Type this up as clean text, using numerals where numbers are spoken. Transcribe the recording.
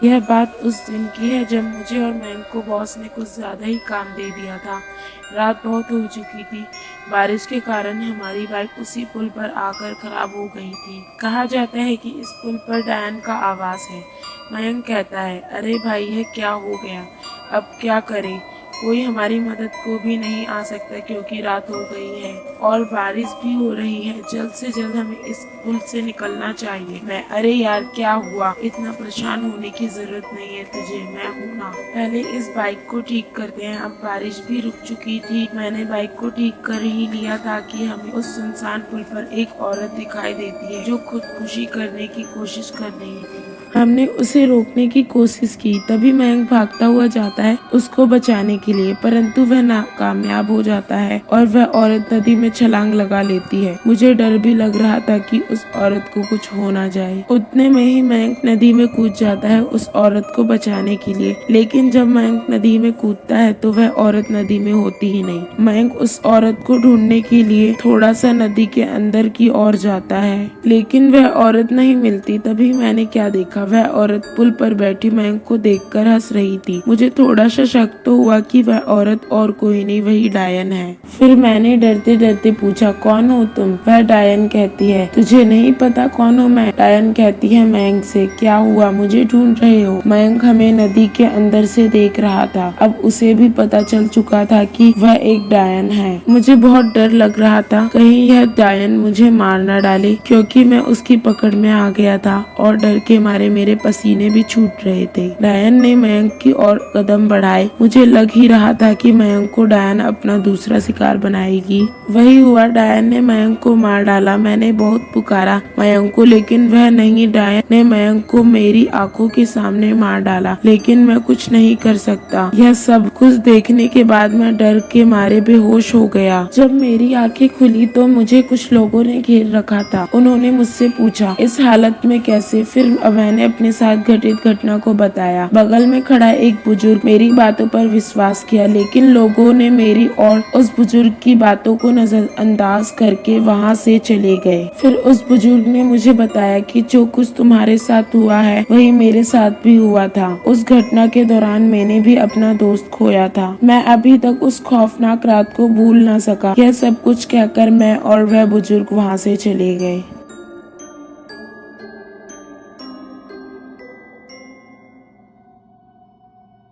यह बात उस दिन की है जब मुझे और मैंग को बॉस ने कुछ ज्यादा ही काम दे दिया था। रात बहुत हो चुकी थी। बारिश के कारण हमारी बाइक उसी पुल पर आकर खराब हो गई थी। कहा जाता है कि इस पुल पर डायन का आवास है। मयंक कहता है, अरे भाई यह क्या हो गया, अब क्या करें। कोई हमारी मदद को भी नहीं आ सकता क्योंकि रात हो गई है और बारिश भी हो रही है। जल्द से जल्द हमें इस पुल से निकलना चाहिए। मैं, अरे यार क्या हुआ, इतना परेशान होने की जरूरत नहीं है तुझे, मैं हूँ ना। पहले इस बाइक को ठीक करते हैं। अब बारिश भी रुक चुकी थी। मैंने बाइक को ठीक कर ही लिया था कि हमें उस सुनसान पुल पर एक औरत दिखाई देती है जो खुदकुशी करने की कोशिश कर रही थी। हमने उसे रोकने की कोशिश की, तभी मयंक भागता हुआ जाता है उसको बचाने के लिए, परंतु वह नाकामयाब हो जाता है और वह औरत नदी में छलांग लगा लेती है। मुझे डर भी लग रहा था कि उस औरत को कुछ हो ना जाए। उतने में ही मयंक नदी में कूद जाता है उस औरत को बचाने के लिए, लेकिन जब मयंक नदी में कूदता है तो वह औरत नदी में होती ही नहीं। मयंक उस औरत को ढूंढने के लिए थोड़ा सा नदी के अंदर की ओर जाता है, लेकिन वह औरत नहीं मिलती। तभी मैंने क्या देखा, वह औरत पुल पर बैठी मयंक को देखकर हंस रही थी। मुझे थोड़ा सा शक तो हुआ कि वह औरत और कोई नहीं, वही डायन है। फिर मैंने डरते डरते पूछा, कौन हो तुम? वह डायन कहती है, तुझे नहीं पता कौन हूँ मैं? डायन कहती है मयंक से, क्या हुआ, मुझे ढूंढ रहे हो? मयंक हमें नदी के अंदर से देख रहा था। अब उसे भी पता चल चुका था कि वह एक डायन है। मुझे बहुत डर लग रहा था कहीं यह डायन मुझे मार न डाले, क्योंकि मैं उसकी पकड़ में आ गया था और डर के मारे मेरे पसीने भी छूट रहे थे। डायन ने मयंक की ओर कदम बढ़ाए। मुझे लग ही रहा था कि मयंक को डायन अपना दूसरा शिकार बनाएगी। वही हुआ, डायन ने मयंक को मार डाला। मैंने बहुत पुकारा मयंक को, लेकिन वह नहीं। डायन ने मयंक को मेरी आंखों के सामने मार डाला, लेकिन मैं कुछ नहीं कर सकता। यह सब कुछ देखने के बाद मैं डर के मारे बेहोश हो गया। जब मेरी आंखें खुली तो मुझे कुछ लोगों ने घेर रखा था। उन्होंने मुझसे पूछा, इस हालत में कैसे? फिर मैंने अपने साथ घटित घटना को बताया। बगल में खड़ा एक बुजुर्ग मेरी बातों पर विश्वास किया, लेकिन लोगों ने मेरी और उस बुजुर्ग की बातों को नजरअंदाज करके वहां से चले गए। फिर उस बुजुर्ग ने मुझे बताया कि जो कुछ तुम्हारे साथ हुआ है वही मेरे साथ भी हुआ था। उस घटना के दौरान मैंने भी अपना दोस्त खोया था। मैं अभी तक उस खौफनाक रात को भूल ना सका। यह सब कुछ कहकर मैं और वह बुजुर्ग वहां से चले गए।